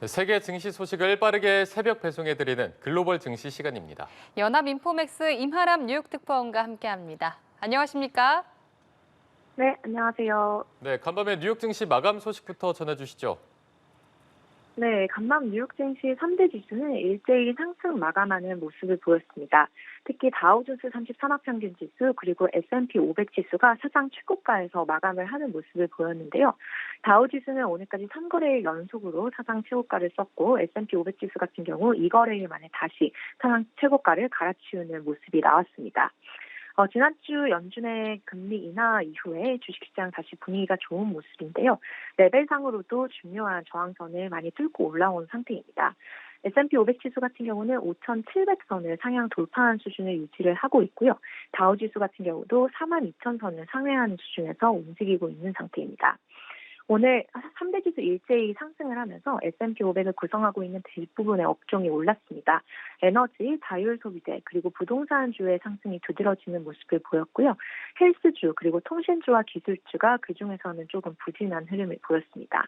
세계 증시 소식을 빠르게 새벽 배송해드리는 글로벌 증시 시간입니다. 연합인포맥스 임하람 뉴욕 특파원과 함께합니다. 안녕하십니까? 네, 안녕하세요. 네, 간밤에 뉴욕 증시 마감 소식부터 전해주시죠. 네, 간밤 뉴욕 증시 3대 지수는 일제히 상승 마감하는 모습을 보였습니다. 특히 다우존스 33학 평균 지수 그리고 S&P 500 지수가 사상 최고가에서 마감을 하는 모습을 보였는데요. 다우 지수는 오늘까지 3거래일 연속으로 사상 최고가를 썼고 S&P 500 지수 같은 경우 2거래일 만에 다시 사상 최고가를 갈아치우는 모습이 나왔습니다. 지난주 연준의 금리 인하 이후에 주식시장 다시 분위기가 좋은 모습인데요. 레벨상으로도 중요한 저항선을 많이 뚫고 올라온 상태입니다. S&P 500 지수 같은 경우는 5,700선을 상향 돌파한 수준을 유지를 하고 있고요. 다우 지수 같은 경우도 42,000선을 상회하는 수준에서 움직이고 있는 상태입니다. 오늘 3대 지수 일제히 상승을 하면서 S&P 500을 구성하고 있는 대부분의 업종이 올랐습니다. 에너지, 자율소비재, 그리고 부동산주의 상승이 두드러지는 모습을 보였고요. 헬스주, 그리고 통신주와 기술주가 그중에서는 조금 부진한 흐름을 보였습니다.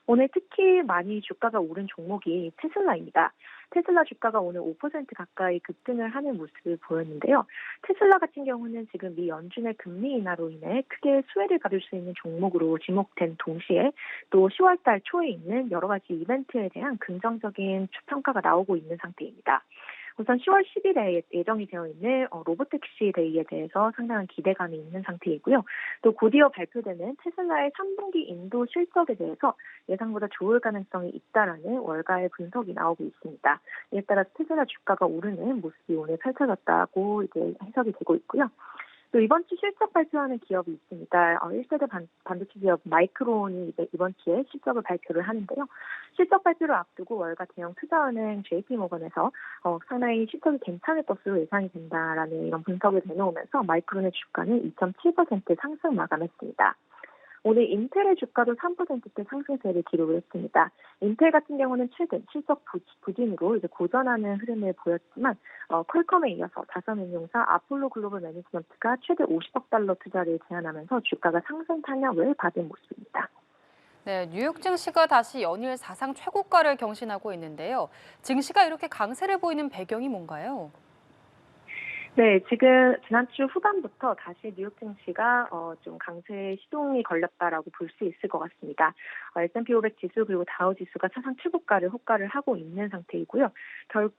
오늘 특히 많이 주가가 오른 종목이 테슬라입니다. 테슬라 주가가 오늘 5% 가까이 급등을 하는 모습을 보였는데요. 테슬라 같은 경우는 지금 미 연준의 금리 인하로 인해 크게 수혜를 받을 수 있는 종목으로 지목된 동시에 또 10월 달 초에 있는 여러 가지 이벤트에 대한 긍정적인 평가가 나오고 있는 상태입니다. 우선 10월 10일에 예정이 되어 있는 로보택시 데이에 대해서 상당한 기대감이 있는 상태이고요. 또 곧이어 발표되는 테슬라의 3분기 인도 실적에 대해서 예상보다 좋을 가능성이 있다라는 월가의 분석이 나오고 있습니다. 이에 따라 테슬라 주가가 오르는 모습이 오늘 펼쳐졌다고 이제 해석이 되고 있고요. 또 이번 주 실적 발표하는 기업이 있습니다. 1세대 반도체 기업 마이크론이 이번 주에 실적을 발표를 하는데요. 실적 발표를 앞두고 월가 대형 투자은행 JP모건에서 상당히 실적이 괜찮을 것으로 예상이 된다라는 이런 분석을 내놓으면서 마이크론의 주가는 2.7% 상승 마감했습니다. 오늘 인텔의 주가도 3%대 상승세를 기록을 했습니다. 인텔 같은 경우는 최근 실적 부진으로 이제 고전하는 흐름을 보였지만 퀄컴에 이어서 자산운용사 아폴로 글로벌 매니지먼트가 최대 50억 달러 투자를 제안하면서 주가가 상승 탄력을 받은 모습입니다. 네, 뉴욕 증시가 다시 연일 사상 최고가를 경신하고 있는데요. 증시가 이렇게 강세를 보이는 배경이 뭔가요? 네, 지금 지난주 후반부터 다시 뉴욕 증시가 좀 강세 시동이 걸렸다라고 볼 수 있을 것 같습니다. S&P 500 지수 그리고 다우 지수가 사상 최고가를 호가를 하고 있는 상태이고요.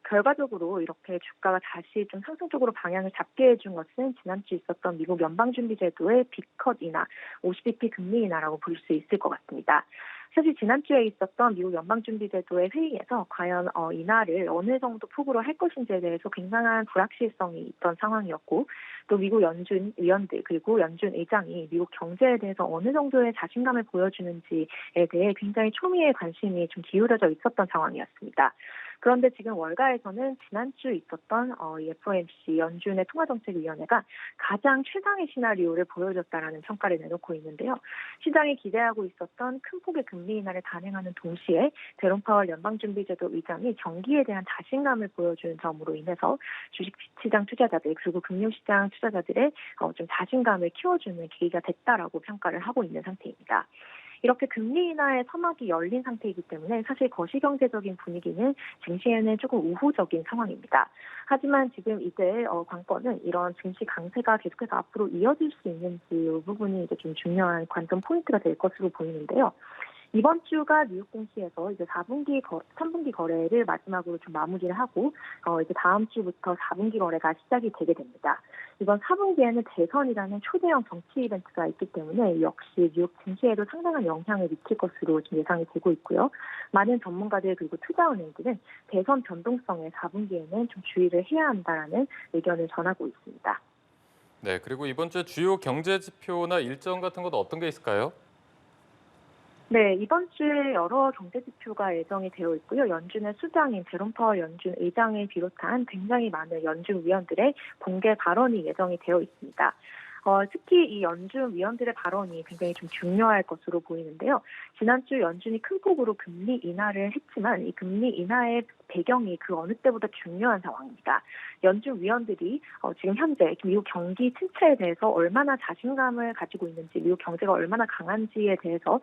결과적으로 이렇게 주가가 다시 좀 상승적으로 방향을 잡게 해준 것은 지난주 있었던 미국 연방준비제도의 빅컷 인하, 50bp 금리 인하라고 볼 수 있을 것 같습니다. 사실 지난주에 있었던 미국 연방준비제도의 회의에서 과연 인하를 어느 정도 폭으로 할 것인지에 대해서 굉장한 불확실성이 있던 상황이었고 또 미국 연준 위원들 그리고 연준 의장이 미국 경제에 대해서 어느 정도의 자신감을 보여주는지에 대해 굉장히 초미의 관심이 좀 기울어져 있었던 상황이었습니다. 그런데 지금 월가에서는 지난주 있었던 FOMC 연준의 통화정책위원회가 가장 최상의 시나리오를 보여줬다라는 평가를 내놓고 있는데요. 시장이 기대하고 있었던 큰 폭의 금리 인하를 단행하는 동시에 제롬 파월 연방준비제도 의장이 경기에 대한 자신감을 보여주는 점으로 인해서 주식시장 투자자들 그리고 금융시장 투자자들의 좀 자신감을 키워주는 계기가 됐다라고 평가를 하고 있는 상태입니다. 이렇게 금리 인하의 서막이 열린 상태이기 때문에 사실 거시경제적인 분위기는 증시에는 조금 우호적인 상황입니다. 하지만 지금 이제 관건은 이런 증시 강세가 계속해서 앞으로 이어질 수 있는지 이 부분이 이제 좀 중요한 관전 포인트가 될 것으로 보이는데요. 이번 주가 뉴욕 증시에서 이제 3분기 거래를 마지막으로 좀 마무리를 하고 이제 다음 주부터 4분기 거래가 시작이 되게 됩니다. 이번 4분기에는 대선이라는 초대형 정치 이벤트가 있기 때문에 역시 뉴욕 증시에도 상당한 영향을 미칠 것으로 좀 예상이 되고 있고요. 많은 전문가들 그리고 투자은행들은 대선 변동성에 4분기에는 좀 주의를 해야 한다라는 의견을 전하고 있습니다. 네, 그리고 이번 주 주요 경제 지표나 일정 같은 것도 어떤 게 있을까요? 네, 이번 주에 여러 경제 지표가 예정이 되어 있고요. 연준의 수장인 제롬 파월 연준 의장을 비롯한 굉장히 많은 연준 위원들의 공개 발언이 예정이 되어 있습니다. 특히 이 연준 위원들의 발언이 굉장히 좀 중요할 것으로 보이는데요. 지난주 연준이 큰 폭으로 금리 인하를 했지만 이 금리 인하의 배경이 그 어느 때보다 중요한 상황입니다. 연준 위원들이 지금 현재 미국 경기 침체에 대해서 얼마나 자신감을 가지고 있는지, 미국 경제가 얼마나 강한지에 대해서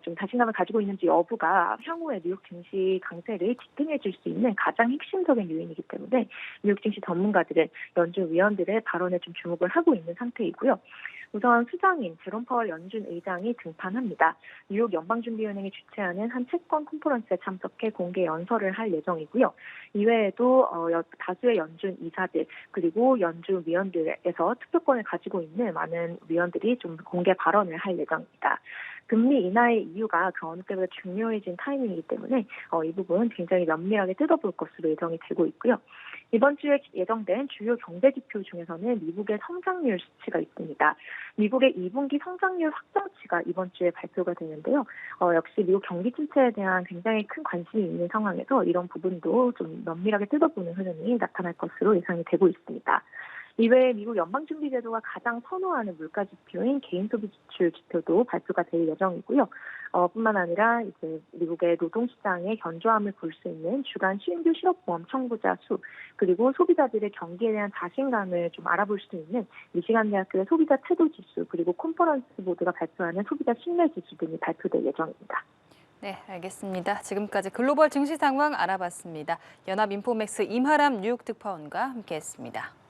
좀 자신감을 가지고 있는지 여부가 향후에 뉴욕 증시 강세를 지탱해 줄 수 있는 가장 핵심적인 요인이기 때문에 뉴욕 증시 전문가들은 연준 위원들의 발언에 좀 주목을 하고 있는 상태이고요. 우선 수장인 제롬 파월 연준 의장이 등판합니다. 뉴욕 연방준비은행이 주최하는 한 채권 컨퍼런스에 참석해 공개 연설을 할 예정이고요. 이외에도 다수의 연준 이사들 그리고 연준 위원들에서 투표권을 가지고 있는 많은 위원들이 좀 공개 발언을 할 예정입니다. 금리 인하의 이유가 그 어느 때보다 중요해진 타이밍이기 때문에 이 부분 굉장히 면밀하게 뜯어볼 것으로 예정이 되고 있고요. 이번 주에 예정된 주요 경제 지표 중에서는 미국의 성장률 수치가 있습니다. 미국의 2분기 성장률 확정치가 이번 주에 발표가 되는데요. 역시 미국 경기 침체에 대한 굉장히 큰 관심이 있는 상황에서 이런 부분도 좀 면밀하게 뜯어보는 흐름이 나타날 것으로 예상이 되고 있습니다. 이외에 미국 연방준비제도가 가장 선호하는 물가 지표인 개인소비 지출 지표도 발표가 될 예정이고요. 뿐만 아니라 이제 미국의 노동시장의 견조함을 볼 수 있는 주간 신규 실업보험 청구자 수, 그리고 소비자들의 경기에 대한 자신감을 좀 알아볼 수 있는 미시간 대학교의 소비자 태도 지수, 그리고 컨퍼런스 보드가 발표하는 소비자 신뢰 지수 등이 발표될 예정입니다. 네, 알겠습니다. 지금까지 글로벌 증시 상황 알아봤습니다. 연합인포맥스 임하람 뉴욕 특파원과 함께했습니다.